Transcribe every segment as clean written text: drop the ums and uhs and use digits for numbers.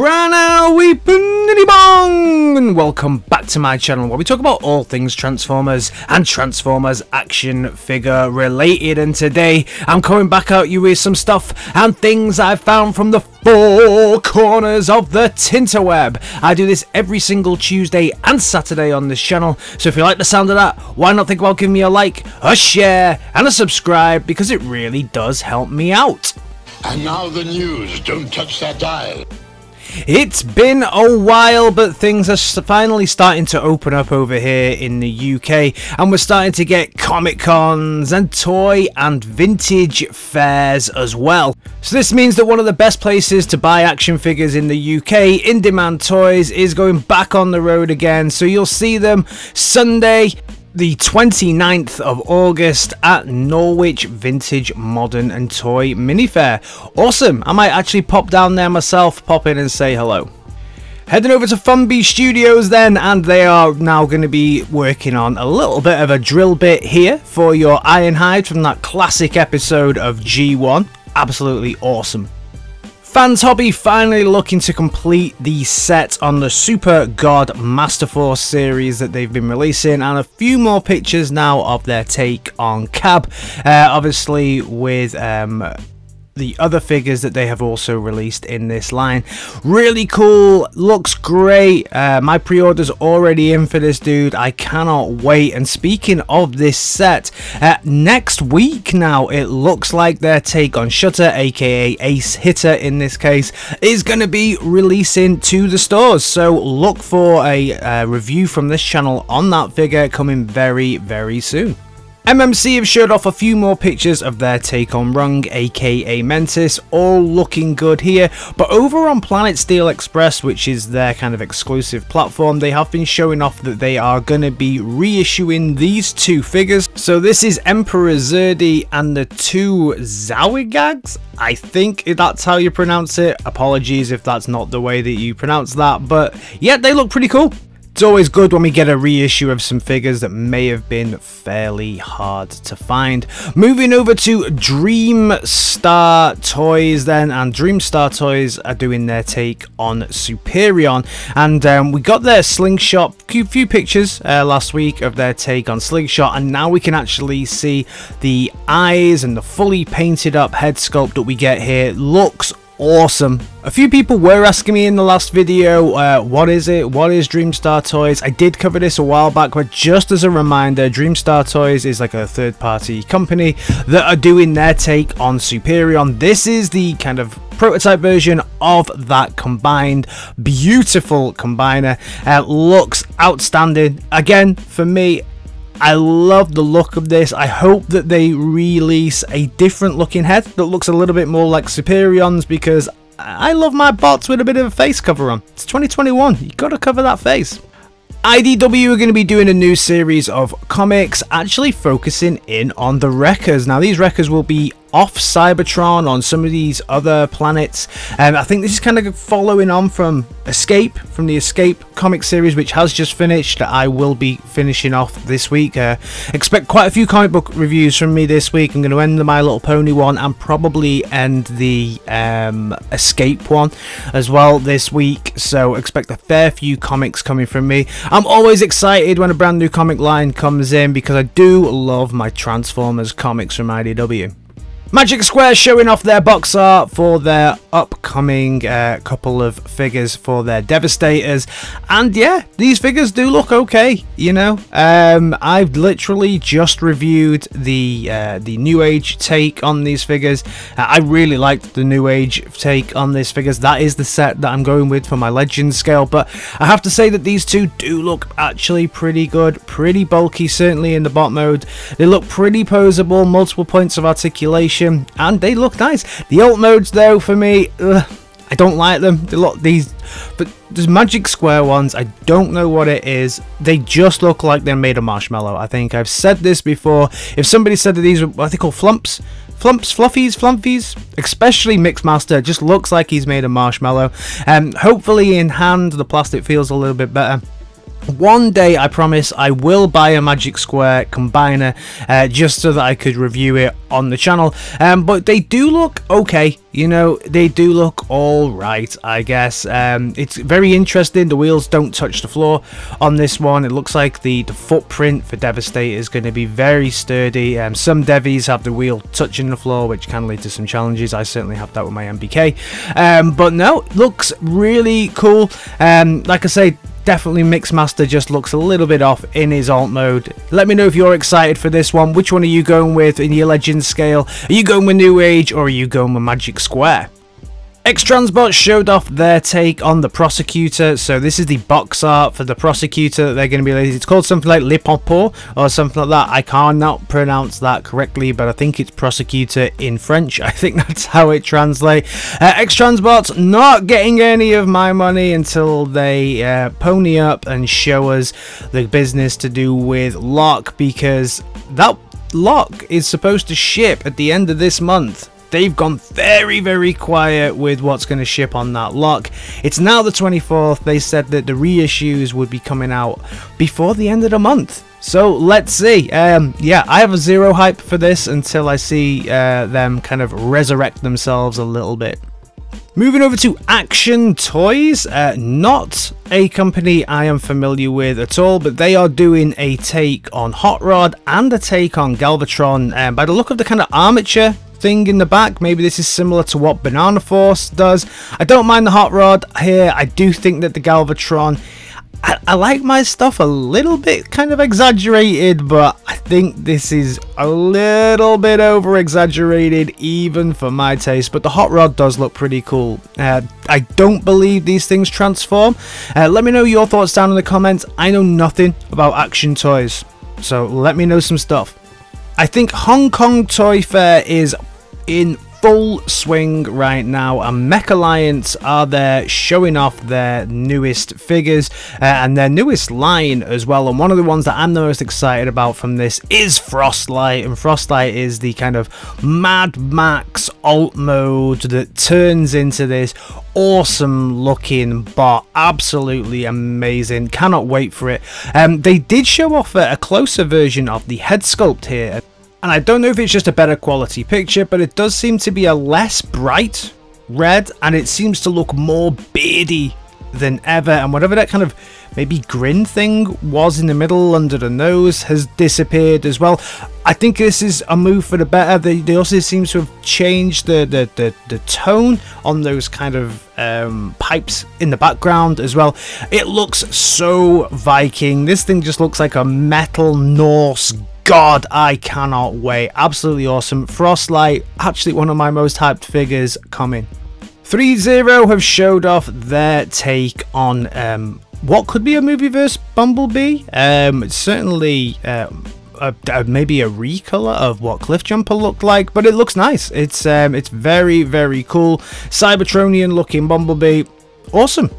Grana Weepinity Bong, and welcome back to my channel where we talk about all things Transformers and Transformers action figure related. And today I'm coming back at you with some stuff and things I found from the four corners of the tinterweb. I do this every single Tuesday and Saturday on this channel, so if you like the sound of that, why not think about giving me a like, a share and a subscribe, because it really does help me out. And now the news. Don't touch that dial. It's been a while, but things are finally starting to open up over here in the UK, and we're starting to get Comic Cons and toy and vintage fairs as well. So this means that one of the best places to buy action figures in the UK, In Demand Toys, is going back on the road again. So you'll see them Sunday, the 29th of August at Norwich Vintage Modern and Toy Mini Fair. Awesome. I might actually pop down there myself, pop in and say hello. Heading over to Funby Studios then, and they are now going to be working on a little bit of a drill bit here for your Ironhide from that classic episode of G1. Absolutely awesome. FANSHOBBY finally looking to complete the set on the Super God Masterforce series that they've been releasing, and a few more pictures now of their take on Cab, obviously with the other figures that they have also released in this line. Really cool, looks great. My pre-order's already in for this dude. I cannot wait. And speaking of this set, next week now it looks like their take on Shutter, aka Ace Hitter in this case, is going to be releasing to the stores, so look for a review from this channel on that figure coming very soon. MMC have showed off a few more pictures of their take on Rung, aka Mentis, all looking good here. But over on Planet Steel Express, which is their kind of exclusive platform, they have been showing off that they are going to be reissuing these two figures. So this is Emperor Zerdy and the two Zowigags. I think that's how you pronounce it. Apologies if that's not the way that you pronounce that, but yeah, they look pretty cool. It's always good when we get a reissue of some figures that may have been fairly hard to find. Moving over to DREAMSTAR Toys then, and DREAMSTAR Toys are doing their take on SUPERION, and we got their Slingshot, few pictures last week of their take on Slingshot, and now we can actually see the eyes and the fully painted up head sculpt that we get here. Looks awesome. A few people were asking me in the last video, what is it? What is DREAMSTAR Toys? I did cover this a while back, but just as a reminder, DREAMSTAR Toys is like a third-party company that are doing their take on SUPERION. This is the kind of prototype version of that combined, beautiful combiner. Looks outstanding. Again, for me, I love the look of this. I hope that they release a different looking head that looks a little bit more like Superion's, because I love my bots with a bit of a face cover on. It's 2021, you gotta cover that face. IDW are going to be doing a new series of comics actually focusing in on the Wreckers. Now these Wreckers will be off Cybertron on some of these other planets, and I think this is kind of following on from Escape, from the Escape comic series, which has just finished. I will be finishing off this week. Expect quite a few comic book reviews from me this week. I'm going to end the My Little Pony one and probably end the Escape one as well this week, so expect a fair few comics coming from me. I'm always excited when a brand new comic line comes in because I do love my Transformers comics from IDW. MAGICSQUARE showing off their box art for their upcoming couple of figures for their Devastators, and yeah, these figures do look okay, you know. I've literally just reviewed the New Age take on these figures. I really liked the New Age take on these figures. That is the set that I'm going with for my Legend scale, but I have to say that these two do look actually pretty good, pretty bulky, certainly in the bot mode. They look pretty posable, multiple points of articulation, and they look nice. The alt modes though, for me, I don't like them. They look these, but the MAGICSQUARE ones, I don't know what it is. They just look like they're made of marshmallow. I think I've said this before. If somebody said that these were what they call flumps, fluffies, especially Mixmaster, just looks like he's made of marshmallow. Hopefully in hand the plastic feels a little bit better. One day, I promise, I will buy a MAGICSQUARE combiner just so that I could review it on the channel. But they do look okay, you know, they do look alright, I guess. It's very interesting. The wheels don't touch the floor on this one. It looks like the footprint for Devastator is going to be very sturdy. Some Devies have the wheel touching the floor, which can lead to some challenges. I certainly have that with my MBK. But no, it looks really cool. Like I say, definitely Mixmaster just looks a little bit off in his alt mode. Let me know if you're excited for this one. Which one are you going with in your Legend scale? Are you going with New Age or are you going with MAGICSQUARE? X-Transbot showed off their take on the Prosecutor. So this is the box art for the Prosecutor that they're going to be releasing. It's called something like Le Popo or something like that. I cannot pronounce that correctly, but I think it's Prosecutor in French. I think that's how it translates. X-Transbot's not getting any of my money until they pony up and show us the business to do with Lock, because that Lock is supposed to ship at the end of this month. They've gone very, very quiet with what's going to ship on that Lock. It's now the 24th. They said that the reissues would be coming out before the end of the month. So let's see. Yeah, I have a zero hype for this until I see them kind of resurrect themselves a little bit. Moving over to Action Toys, not a company I am familiar with at all, but they are doing a take on Hot Rod and a take on Galvatron. By the look of the kind of armature thing in the back, maybe this is similar to what Banana Force does. I don't mind the Hot Rod here. I do think that the Galvatron, I like my stuff a little bit kind of exaggerated, but I think this is a little bit over exaggerated even for my taste. But the Hot Rod does look pretty cool. I don't believe these things transform. Let me know your thoughts down in the comments. I know nothing about Action Toys, so let me know some stuff. I think Hong Kong Toy Fair is in full swing right now, and Mech Alliance are there showing off their newest figures and their newest line as well. And one of the ones that I'm the most excited about from this is Frostlight, and Frostlight is the kind of Mad Max alt mode that turns into this awesome looking bot. Absolutely amazing, cannot wait for it. They did show off a closer version of the head sculpt here, and I don't know if it's just a better quality picture, but it does seem to be a less bright red, and it seems to look more beardy than ever, and whatever that kind of maybe grin thing was in the middle under the nose has disappeared as well. I think this is a move for the better. They also seem to have changed the tone on those kind of pipes in the background as well. It looks so Viking. This thing just looks like a metal Norse god. I cannot wait. Absolutely awesome. Frostlight, actually one of my most hyped figures coming. 3-0 have showed off their take on what could be a movieverse Bumblebee. It's certainly maybe a recolor of what Cliffjumper looked like, but it looks nice. It's very, very cool. Cybertronian looking Bumblebee. Awesome.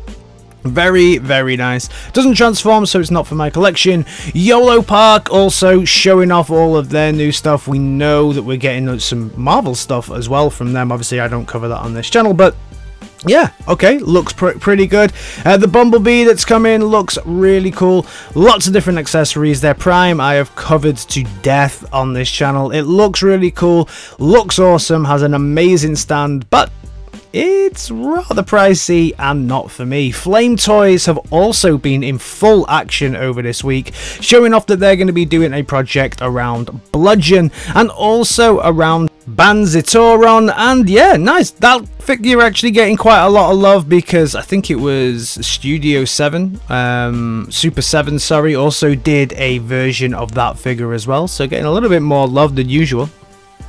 Very, very nice. Doesn't transform, so it's not for my collection. YOLO Park also showing off all of their new stuff. We know that we're getting some Marvel stuff as well from them. Obviously, I don't cover that on this channel, but yeah, okay, looks pretty good. The Bumblebee that's come in looks really cool. Lots of different accessories. Their Prime I have covered to death on this channel. It looks really cool, looks awesome, has an amazing stand, but it's rather pricey and not for me. FLAMETOYS have also been in full action over this week, showing off that they're going to be doing a project around Bludgeon and also around Banzitoron. And yeah, nice. That figure actually getting quite a lot of love because I think it was Studio 7, Super 7, sorry, also did a version of that figure as well. So getting a little bit more love than usual.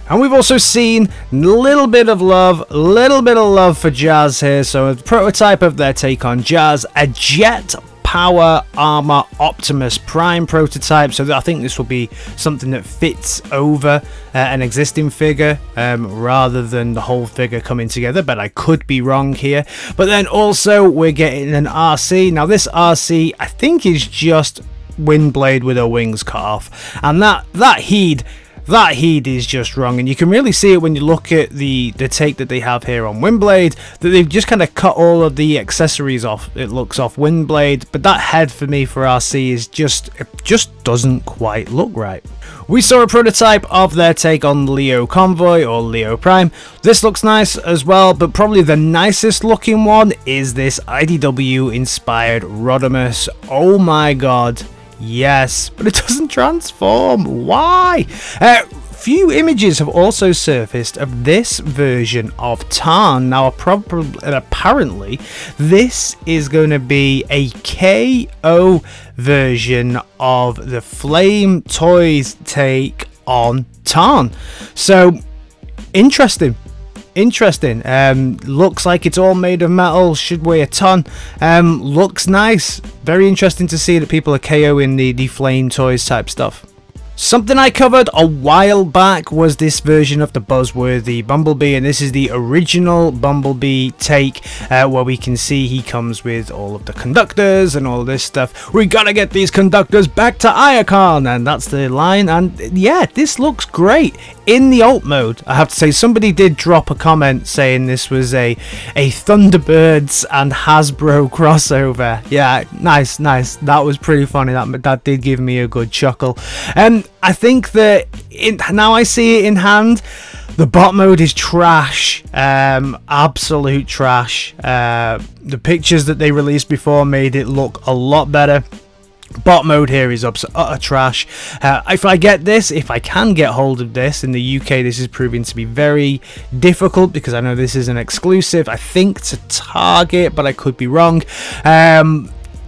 And we've also seen a little bit of love for Jazz here. So a prototype of their take on Jazz, a Jet Power Armor Optimus Prime prototype. So I think this will be something that fits over an existing figure rather than the whole figure coming together, but I could be wrong here. But then also we're getting an RC. Now this RC I think is just Windblade with her wings cut off, and that heed, that heat is just wrong, and you can really see it when you look at the take that they have here on Windblade, that they've just kind of cut all of the accessories off. It looks off Windblade, but that head for me for RC is just, it just doesn't quite look right. We saw a prototype of their take on Leo Convoy or Leo Prime. This looks nice as well, but probably the nicest looking one is this IDW inspired Rodimus. Oh my god, yes, but it doesn't transform. Why? Few images have also surfaced of this version of Tarn. Now, apparently, this is going to be a KO version of the FLAMETOYS take on Tarn. So, interesting. Looks like it's all made of metal, should weigh a ton. Looks nice. Very interesting to see that people are KOing the FLAMETOYS type stuff. Something I covered a while back was this version of the Buzzworthy Bumblebee, and this is the original Bumblebee take, where we can see he comes with all of the conductors and all this stuff. We gotta get these conductors back to Iacon, and that's the line. And yeah, this looks great in the alt mode. I have to say, somebody did drop a comment saying this was a Thunderbirds and Hasbro crossover. Yeah, nice. That was pretty funny. That did give me a good chuckle. I think that now I see it in hand, the bot mode is trash, absolute trash. The pictures that they released before made it look a lot better. Bot mode here is utter trash. If I can get hold of this in the UK, this is proving to be very difficult because I know this is an exclusive, I think, to Target, but I could be wrong.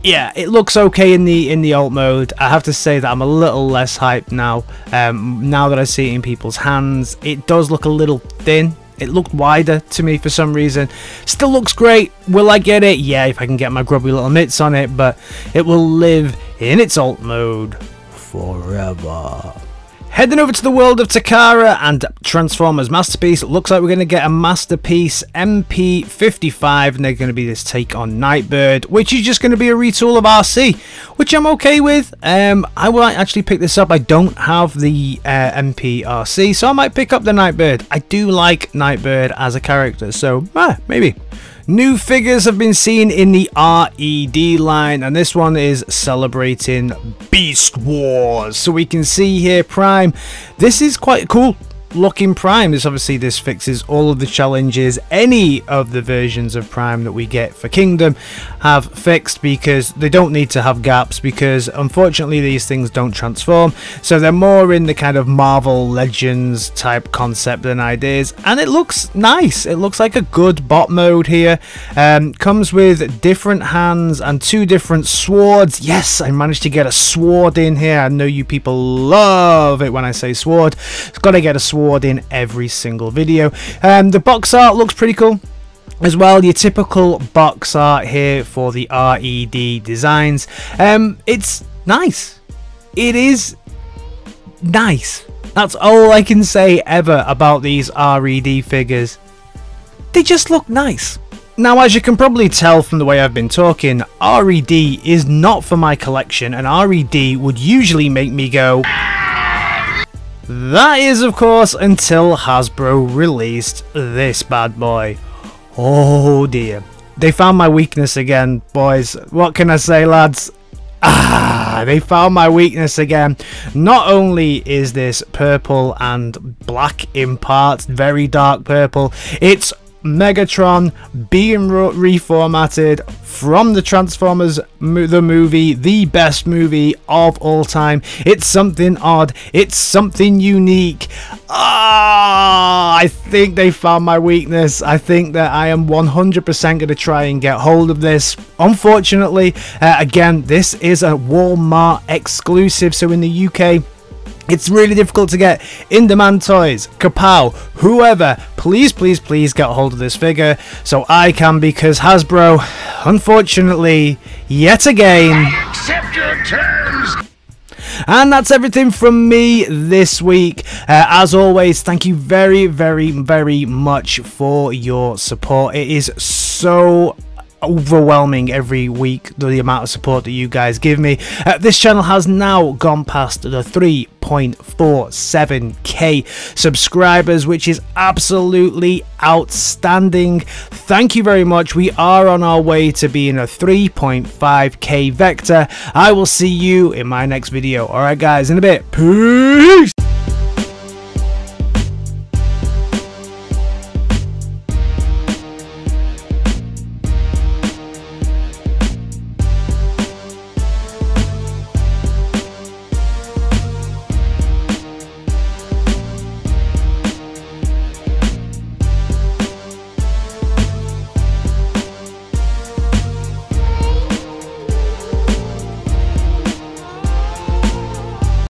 Yeah, it looks okay in the alt mode. I have to say that I'm a little less hyped now. Now that I see it in people's hands, it does look a little thin. It looked wider to me for some reason. Still looks great. Will I get it? Yeah, if I can get my grubby little mitts on it, but it will live in its alt mode forever. Heading over to the world of Takara and Transformers Masterpiece, it looks like we're going to get a Masterpiece MP55, and they're going to be this take on Nightbird, which is just going to be a retool of RC, which I'm okay with. I might actually pick this up. I don't have the MP RC, so I might pick up the Nightbird. I do like Nightbird as a character, so maybe. New figures have been seen in the R.E.D line, and this one is celebrating Beast Wars. So we can see here Prime. This is quite cool looking Prime. This fixes all of the challenges any of the versions of Prime that we get for Kingdom have fixed, because they don't need to have gaps, because unfortunately these things don't transform, so they're more in the kind of Marvel Legends type concept than ideas, and it looks nice. It looks like a good bot mode here. Comes with different hands and 2 different swords. Yes, I managed to get a sword in here. I know you people love it when I say sword. It's got to get a sword in every single video. The box art looks pretty cool as well. Your typical box art here for the R.E.D designs. It's nice. It is nice. That's all I can say ever about these R.E.D figures. They just look nice. Now, as you can probably tell from the way I've been talking, R.E.D is not for my collection, and R.E.D would usually make me go... That is, of course, until Hasbro released this bad boy. Oh dear. They found my weakness again, boys. What can I say, lads? They found my weakness again. Not only is this purple and black in parts, very dark purple, it's Megatron being reformatted from the Transformers the movie, the best movie of all time. It's something odd, it's something unique. I think they found my weakness. I think that I am 100% going to try and get hold of this. Unfortunately, again, this is a Walmart exclusive, so in the UK it's really difficult to get. In-demand toys, Kapow, whoever, please get a hold of this figure so I can, because Hasbro, unfortunately, yet again... I accept your terms! And that's everything from me this week. As always, thank you very much for your support. It is so overwhelming every week, the amount of support that you guys give me. This channel has now gone past the 3.47k subscribers, which is absolutely outstanding. Thank you very much. We are on our way to being a 3.5k vector. I will see you in my next video. Alright guys, in a bit. Peace!